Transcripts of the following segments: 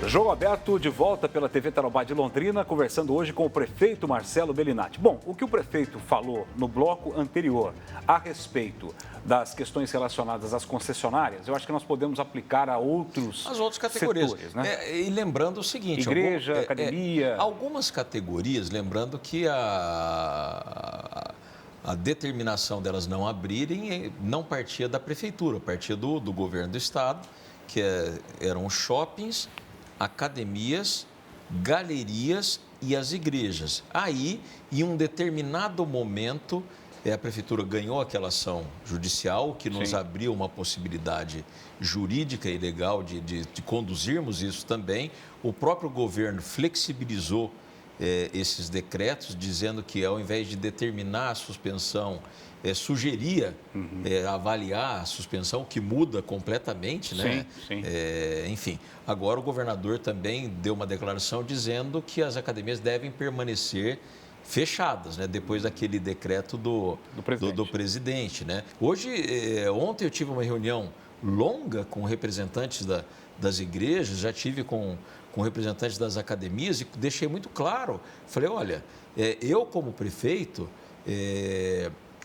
Jogo aberto de volta pela TV Tarobá de Londrina, conversando hoje com o prefeito Marcelo Bellinati. Bom, o que o prefeito falou no bloco anterior a respeito das questões relacionadas às concessionárias, eu acho que nós podemos aplicar a as outras categorias, setores, né? E lembrando o seguinte... Igreja, academia... algumas categorias, lembrando que a determinação delas não abrirem não partia da prefeitura, partia do governo do estado, que eram shoppings, academias, galerias e as igrejas. Aí, em um determinado momento, a prefeitura ganhou aquela ação judicial que nos abriu uma possibilidade jurídica e legal de conduzirmos isso também. O próprio governo flexibilizou esses decretos, dizendo que ao invés de determinar a suspensão, sugeria avaliar a suspensão, que muda completamente, né? Sim. Enfim, agora o governador também deu uma declaração dizendo que as academias devem permanecer fechadas, né? Depois daquele decreto do presidente, né? Ontem eu tive uma reunião longa com representantes das igrejas, já tive com representantes das academias e deixei muito claro, falei, olha, eu como prefeito,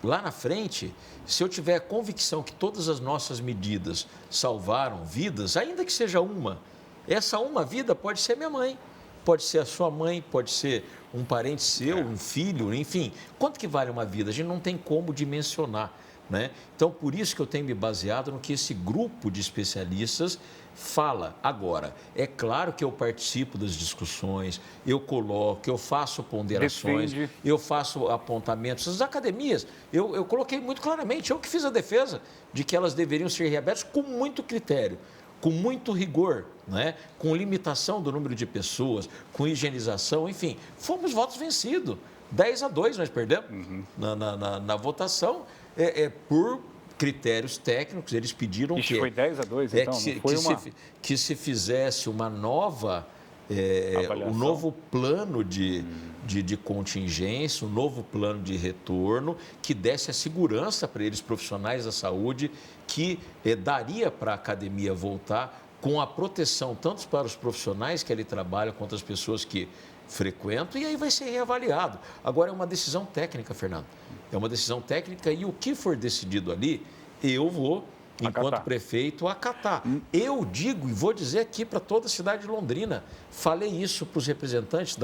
lá na frente, se eu tiver convicção que todas as nossas medidas salvaram vidas, ainda que seja uma, essa uma vida pode ser minha mãe, pode ser a sua mãe, pode ser um parente seu, um filho, enfim. Quanto que vale uma vida? A gente não tem como dimensionar, né? Então, por isso que eu tenho me baseado no que esse grupo de especialistas fala. Agora, é claro que eu participo das discussões, eu coloco, eu faço ponderações, eu faço apontamentos. As academias, eu coloquei muito claramente, eu que fiz a defesa de que elas deveriam ser reabertas com muito critério, com muito rigor, né? Com limitação do número de pessoas, com higienização, enfim. Fomos votos vencidos. 10-2 nós perdemos na votação, por critérios técnicos. Eles pediram que... foi 10-2, então, que se fizesse uma nova... um novo plano de contingência, um novo plano de retorno, que desse a segurança para eles, profissionais da saúde, que daria para a academia voltar com a proteção tanto para os profissionais que ali trabalham, quanto as pessoas que frequentam, e aí vai ser reavaliado. Agora, é uma decisão técnica, Fernando. É uma decisão técnica e o que for decidido ali, eu vou... enquanto prefeito, acatar. Eu digo e vou dizer aqui para toda a cidade de Londrina, falei isso para os representantes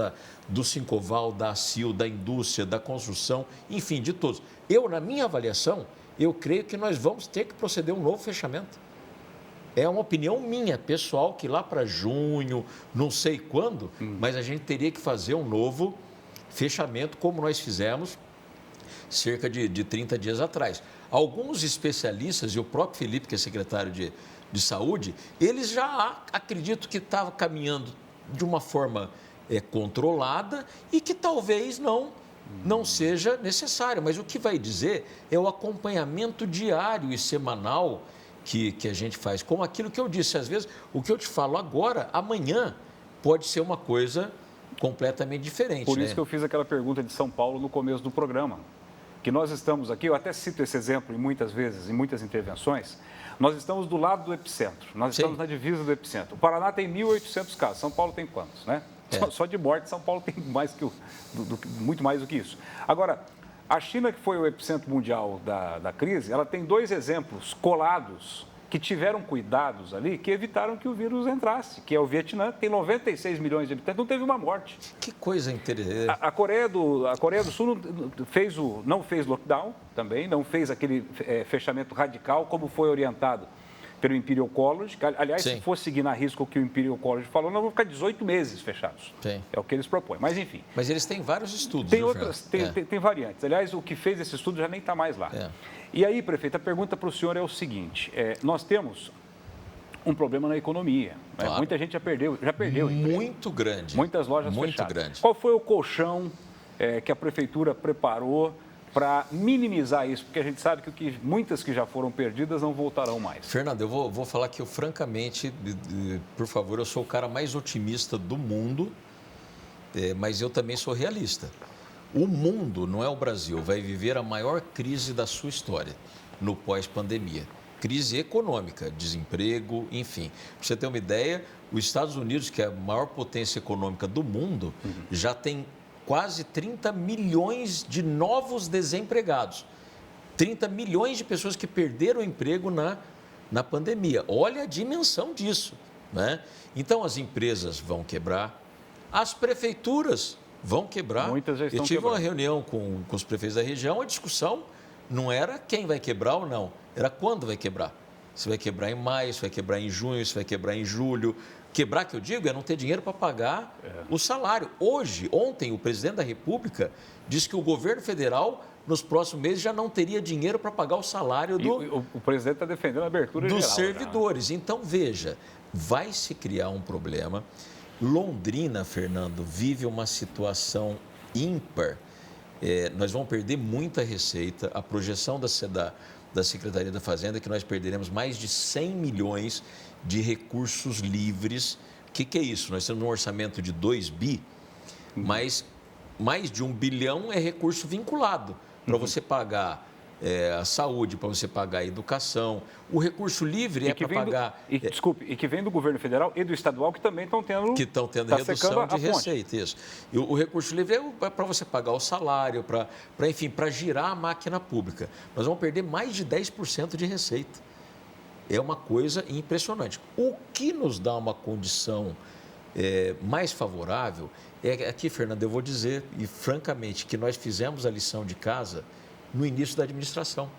do Sincoval, da ACIL, da indústria, da construção, enfim, de todos. Na minha avaliação, eu creio que nós vamos ter que proceder a um novo fechamento. É uma opinião minha, pessoal, que lá para junho, não sei quando, mas a gente teria que fazer um novo fechamento, como nós fizemos cerca de 30 dias atrás. Alguns especialistas, e o próprio Felipe, que é secretário de Saúde, eles já acreditam que estava caminhando de uma forma controlada e que talvez não seja necessário. Mas o que vai dizer é o acompanhamento diário e semanal que a gente faz. Como aquilo que eu disse, às vezes, o que eu te falo agora, amanhã, pode ser uma coisa completamente diferente. Por isso que eu fiz aquela pergunta de São Paulo no começo do programa. Que nós estamos aqui, eu até cito esse exemplo muitas vezes, em muitas intervenções, nós estamos do lado do epicentro, nós estamos na divisa do epicentro. O Paraná tem 1.800 casos, São Paulo tem quantos, né? Só de morte, São Paulo tem muito mais do que isso. Agora, a China, que foi o epicentro mundial da crise, ela tem dois exemplos colados que tiveram cuidados ali, que evitaram que o vírus entrasse, que é o Vietnã, que tem 96 milhões de habitantes, não teve uma morte. Que coisa interessante. A Coreia do Sul não fez lockdown também, não fez aquele fechamento radical, como foi orientado pelo Imperial College. Aliás, se for seguir na risca o que o Imperial College falou, nós vamos ficar 18 meses fechados. É o que eles propõem, mas enfim. Mas eles têm vários estudos. Tem variantes. Aliás, o que fez esse estudo já nem está mais lá. E aí, prefeito, a pergunta para o senhor é o seguinte, nós temos um problema na economia. Claro. Né? Muita gente já perdeu muito grande. Muitas lojas muito fechadas. Grande. Qual foi o colchão que a prefeitura preparou para minimizar isso? Porque a gente sabe que muitas que já foram perdidas não voltarão mais. Fernando, eu vou falar que eu, francamente, por favor, eu sou o cara mais otimista do mundo, mas eu também sou realista. O mundo, não é o Brasil, vai viver a maior crise da sua história no pós-pandemia. crise econômica, desemprego, enfim. Para você ter uma ideia, os Estados Unidos, que é a maior potência econômica do mundo, já tem quase 30 milhões de novos desempregados. 30 milhões de pessoas que perderam o emprego na pandemia. Olha a dimensão disso, né? Então, as empresas vão quebrar, as prefeituras vão quebrar. Muitas já estão Eu tive quebrando. uma reunião com os prefeitos da região, a discussão não era quem vai quebrar ou não, era quando vai quebrar. Se vai quebrar em maio, se vai quebrar em junho, se vai quebrar em julho. Quebrar, que eu digo, é não ter dinheiro para pagar o salário. Ontem, o presidente da República disse que o governo federal, nos próximos meses, já não teria dinheiro para pagar o salário o presidente está defendendo a abertura dos geral, servidores. Então, veja, vai se criar um problema. Londrina, Fernando, vive uma situação ímpar. Nós vamos perder muita receita. A projeção da Secretaria da Fazenda é que nós perderemos mais de 100 milhões de recursos livres. O que é isso? Nós temos um orçamento de 2 bi, mas mais de 1 bilhão é recurso vinculado para você pagar a saúde, para você pagar a educação. O recurso livre é para pagar... Desculpe, e que vem do governo federal e do estadual, que também estão tendo... Que estão tendo redução de receita, isso. E o recurso livre é para você pagar o salário, para girar a máquina pública. Nós vamos perder mais de 10% de receita. É uma coisa impressionante. O que nos dá uma condição mais favorável é aqui, Fernando, eu vou dizer, e francamente, que nós fizemos a lição de casa no início da administração.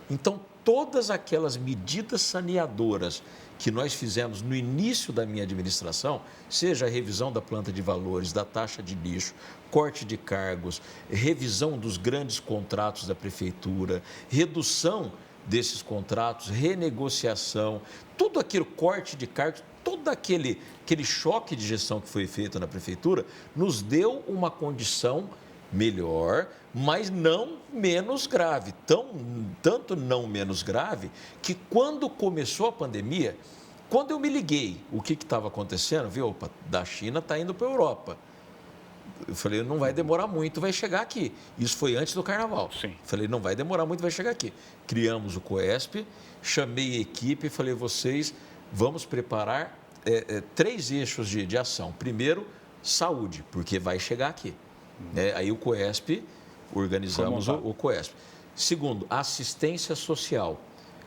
Então, todas aquelas medidas saneadoras que nós fizemos no início da minha administração, seja a revisão da planta de valores, da taxa de lixo, corte de cargos, revisão dos grandes contratos da prefeitura, redução desses contratos, renegociação, tudo aquilo, corte de cargos, todo aquele choque de gestão que foi feito na prefeitura, nos deu uma condição melhor, mas não menos grave. Tanto não menos grave, que quando começou a pandemia, quando eu me liguei, o que estava acontecendo, viu? Opa, da China está indo para a Europa. Eu falei, não vai demorar muito, vai chegar aqui. Isso foi antes do Carnaval. Sim. Falei, não vai demorar muito, vai chegar aqui. Criamos o COESP, chamei a equipe e falei, vocês, vamos preparar 3 eixos de ação. Primeiro, saúde, porque vai chegar aqui. Aí o COESP, organizamos o COESP. Segundo, assistência social.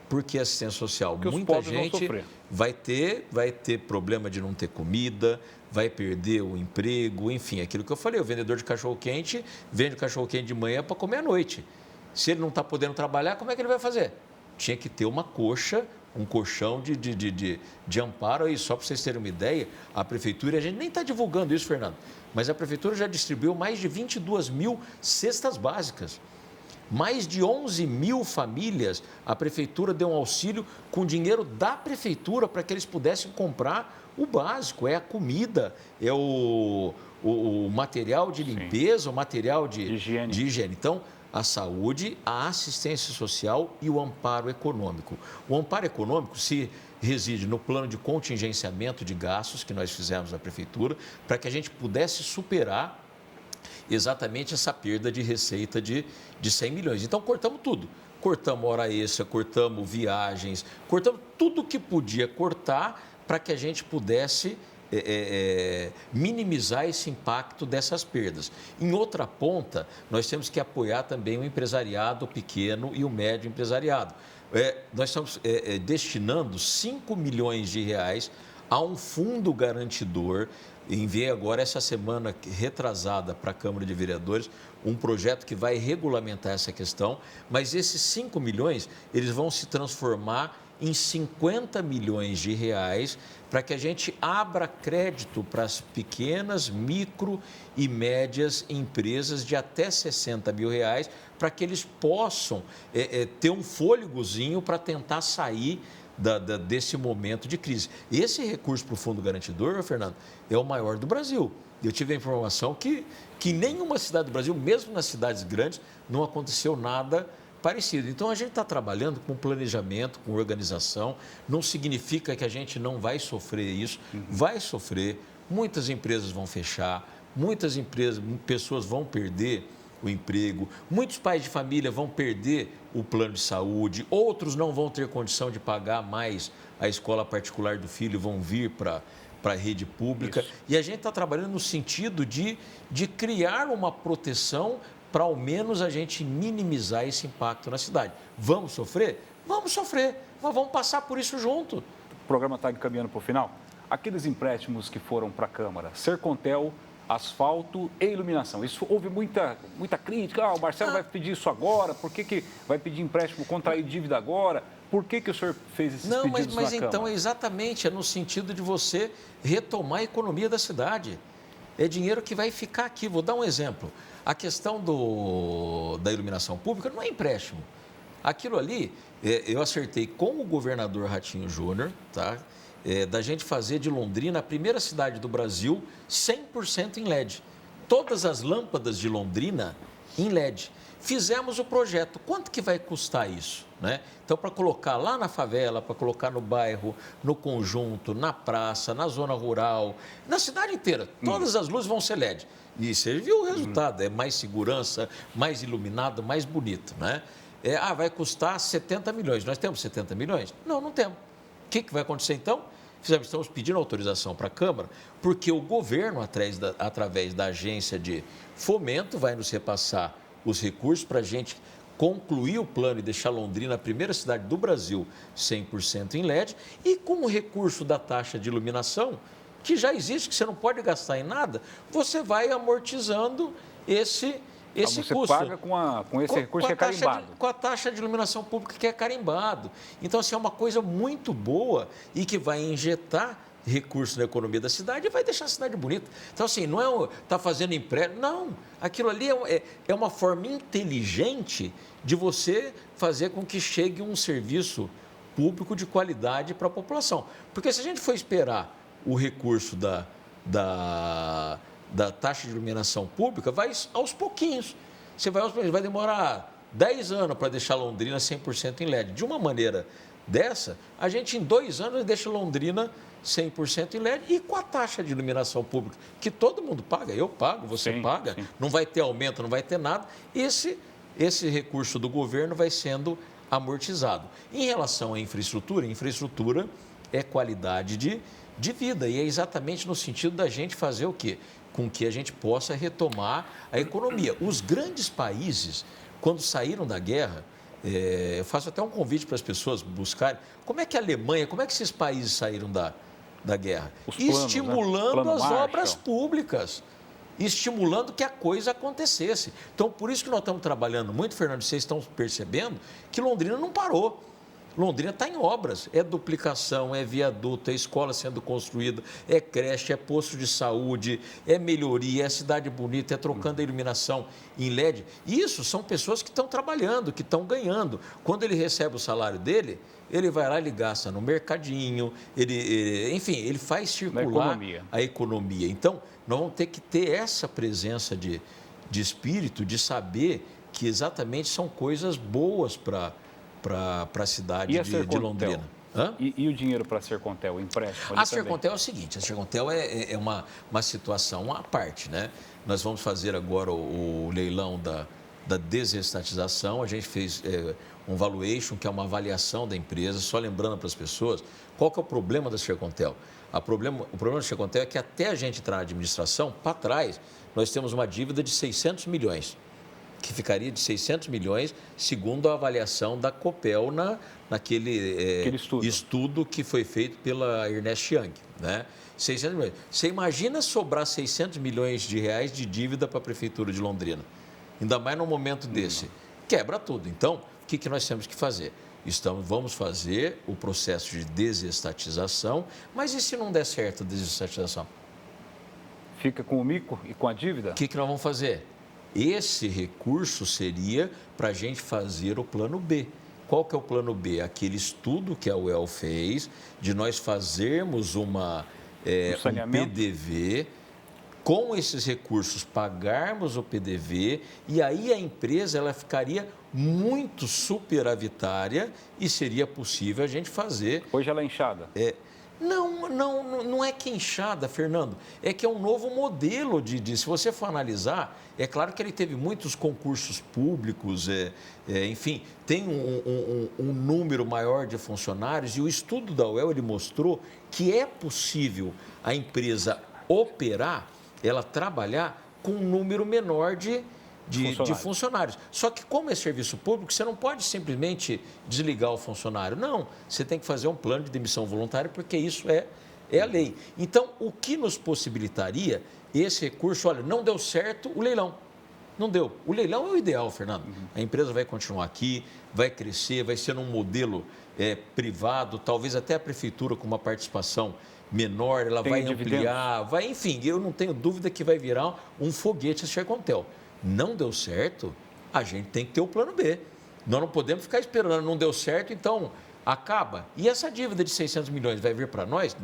Por que assistência social? Porque muita gente vai ter problema de não ter comida, vai perder o emprego, enfim, aquilo que eu falei, o vendedor de cachorro-quente vende o cachorro-quente de manhã para comer à noite. Se ele não está podendo trabalhar, como é que ele vai fazer? Tinha que ter uma coxa, um colchão de amparo aí. Só para vocês terem uma ideia, a prefeitura, a gente nem está divulgando isso, Fernando, mas a prefeitura já distribuiu mais de 22 mil cestas básicas. Mais de 11 mil famílias, a prefeitura deu um auxílio com dinheiro da prefeitura para que eles pudessem comprar o básico, é a comida, é o material de limpeza, o material de higiene. Então, a saúde, a assistência social e o amparo econômico. O amparo econômico se reside no plano de contingenciamento de gastos que nós fizemos na prefeitura, para que a gente pudesse superar exatamente essa perda de receita de 100 milhões. Então, cortamos tudo. Cortamos hora extra, cortamos viagens, cortamos tudo que podia cortar para que a gente pudesse minimizar esse impacto dessas perdas. Em outra ponta, nós temos que apoiar também o empresariado pequeno e o médio empresariado. Nós estamos destinando 5 milhões de reais a um fundo garantidor. Enviei agora, essa semana retrasada, para a Câmara de Vereadores, um projeto que vai regulamentar essa questão, mas esses 5 milhões, eles vão se transformar em 50 milhões de reais para que a gente abra crédito para as pequenas, micro e médias empresas de até 60 mil reais, para que eles possam ter um fôlegozinho para tentar sair desse momento de crise. Esse recurso para o Fundo Garantidor, Fernando, é o maior do Brasil. Eu tive a informação que em nenhuma cidade do Brasil, mesmo nas cidades grandes, não aconteceu nada parecido. Então, a gente está trabalhando com planejamento, com organização. Não significa que a gente não vai sofrer isso. Vai sofrer. Muitas empresas vão fechar. Pessoas vão perder o emprego. Muitos pais de família vão perder o plano de saúde, outros não vão ter condição de pagar mais a escola particular do filho, vão vir para a rede pública. Isso. E a gente está trabalhando no sentido de criar uma proteção para ao menos a gente minimizar esse impacto na cidade. Vamos sofrer? Vamos sofrer, mas vamos passar por isso junto. O programa está encaminhando para o final. Aqueles empréstimos que foram para a Câmara, Sercontel, asfalto e iluminação. Isso houve muita crítica. O Marcelo vai pedir isso agora, por que vai pedir empréstimo, contrair dívida agora? Por que o senhor fez esses pedidos na Câmara? Mas então, exatamente, é no sentido de você retomar a economia da cidade. É dinheiro que vai ficar aqui. Vou dar um exemplo. A questão da iluminação pública não é empréstimo. Aquilo ali, eu acertei com o governador Ratinho Júnior, tá? Da gente fazer de Londrina a primeira cidade do Brasil 100% em LED. Todas as lâmpadas de Londrina em LED. Fizemos o projeto. Quanto que vai custar isso? Né? Então, para colocar lá na favela, para colocar no bairro, no conjunto, na praça, na zona rural, na cidade inteira, todas as luzes vão ser LED. E você viu o resultado, é mais segurança, mais iluminado, mais bonito. Né? Vai custar 70 milhões. Nós temos 70 milhões? Não, não temos. O que vai acontecer então? Estamos pedindo autorização para a Câmara, porque o governo, através da agência de fomento, vai nos repassar os recursos para a gente concluir o plano e deixar Londrina a primeira cidade do Brasil 100% em LED, e com o recurso da taxa de iluminação, que já existe, que você não pode gastar em nada, você vai amortizando esse você custo. Paga com esse recurso que é carimbado. Com a taxa de iluminação pública que é carimbado. Então, assim, é uma coisa muito boa e que vai injetar recurso na economia da cidade e vai deixar a cidade bonita. Então, assim, não é tá fazendo empréstimo, não. Aquilo ali é uma forma inteligente de você fazer com que chegue um serviço público de qualidade para a população. Porque se a gente for esperar o recurso da taxa de iluminação pública, vai aos pouquinhos. Vai demorar 10 anos para deixar Londrina 100% em LED. De uma maneira dessa, a gente em 2 anos deixa Londrina 100% em LED e com a taxa de iluminação pública, que todo mundo paga, eu pago, você paga, não vai ter aumento, não vai ter nada, esse recurso do governo vai sendo amortizado. Em relação à infraestrutura é qualidade de vida e é exatamente no sentido da gente fazer o quê? Com que a gente possa retomar a economia. Os grandes países, quando saíram da guerra, eu faço até um convite para as pessoas buscarem como é que a Alemanha, como é que esses países saíram da guerra? Planos, estimulando né? as obras públicas, estimulando que a coisa acontecesse. Então, por isso que nós estamos trabalhando muito, Fernando, vocês estão percebendo que Londrina não parou. Londrina está em obras, é duplicação, é viaduto, é escola sendo construída, é creche, é posto de saúde, é melhoria, é cidade bonita, é trocando a iluminação em LED. Isso são pessoas que estão trabalhando, que estão ganhando. Quando ele recebe o salário dele, ele vai lá e gasta no mercadinho, ele faz circular a economia. Então, nós vamos ter que ter essa presença de espírito, de saber que exatamente são coisas boas para a cidade de Londrina. E o dinheiro para a Sercontel, o empréstimo? A Sercontel é o seguinte, a Sercontel é uma situação à parte, né? Nós vamos fazer agora o leilão da desestatização, a gente fez um valuation, que é uma avaliação da empresa, só lembrando para as pessoas, qual que é o problema da Sercontel? O problema da Sercontel é que até a gente entrar na administração, para trás, nós temos uma dívida de 600 milhões. Que ficaria de 600 milhões, segundo a avaliação da Copel naquele estudo que foi feito pela Ernest Young. Né? 600 milhões. Você imagina sobrar 600 milhões de reais de dívida para a Prefeitura de Londrina? Ainda mais num momento desse. Quebra tudo. Então, o que nós temos que fazer? Vamos fazer o processo de desestatização, mas e se não der certo a desestatização? Fica com o mico e com a dívida? O que nós vamos fazer? Esse recurso seria para a gente fazer o plano B. Qual que é o plano B? Aquele estudo que a UEL fez, de nós fazermos um PDV, com esses recursos pagarmos o PDV, e aí a empresa ela ficaria muito superavitária e seria possível a gente fazer... Hoje ela é inchada? Não é queixada, Fernando. É que é um novo modelo se você for analisar, é claro que ele teve muitos concursos públicos, enfim, tem um número maior de funcionários e o estudo da UEL ele mostrou que é possível a empresa operar, ela trabalhar com um número menor de funcionários. Só que como é serviço público, você não pode simplesmente desligar o funcionário. Não, você tem que fazer um plano de demissão voluntária, porque isso é a lei. Então, o que nos possibilitaria esse recurso? Olha, não deu certo o leilão. Não deu. O leilão é o ideal, Fernando. A empresa vai continuar aqui, vai crescer, vai ser num modelo privado, talvez até a prefeitura com uma participação menor, ela vai ampliar, enfim, eu não tenho dúvida que vai virar um foguete a Sercontel. Não deu certo, a gente tem que ter o plano B. Nós não podemos ficar esperando, não deu certo, então acaba. E essa dívida de 600 milhões vai vir para nós?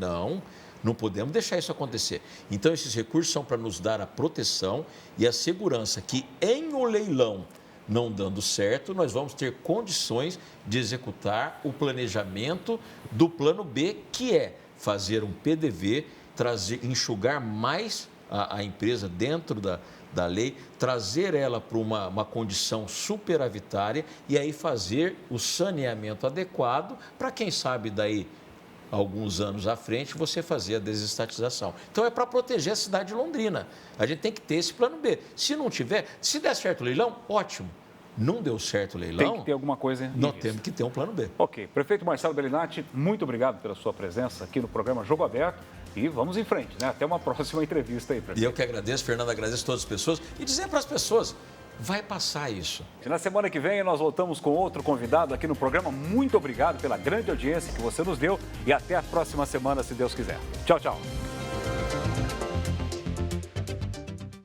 Não podemos deixar isso acontecer. Então, esses recursos são para nos dar a proteção e a segurança que em o leilão não dando certo, nós vamos ter condições de executar o planejamento do plano B, que é fazer um PDV, enxugar mais a empresa dentro da lei, trazer ela para uma condição superavitária e aí fazer o saneamento adequado para, quem sabe, daí alguns anos à frente, você fazer a desestatização. Então, é para proteger a cidade de Londrina. A gente tem que ter esse plano B. Se não tiver, se der certo o leilão, ótimo. Não deu certo o leilão... Tem que ter alguma coisa... Nós temos que ter um plano B. Ok. Prefeito Marcelo Bellinati, muito obrigado pela sua presença aqui no programa Jogo Aberto. E vamos em frente, né? Até uma próxima entrevista aí, prefeito. E eu que agradeço, Fernando, agradeço a todas as pessoas. E dizer para as pessoas, vai passar isso. Na semana que vem nós voltamos com outro convidado aqui no programa. Muito obrigado pela grande audiência que você nos deu e até a próxima semana, se Deus quiser. Tchau, tchau.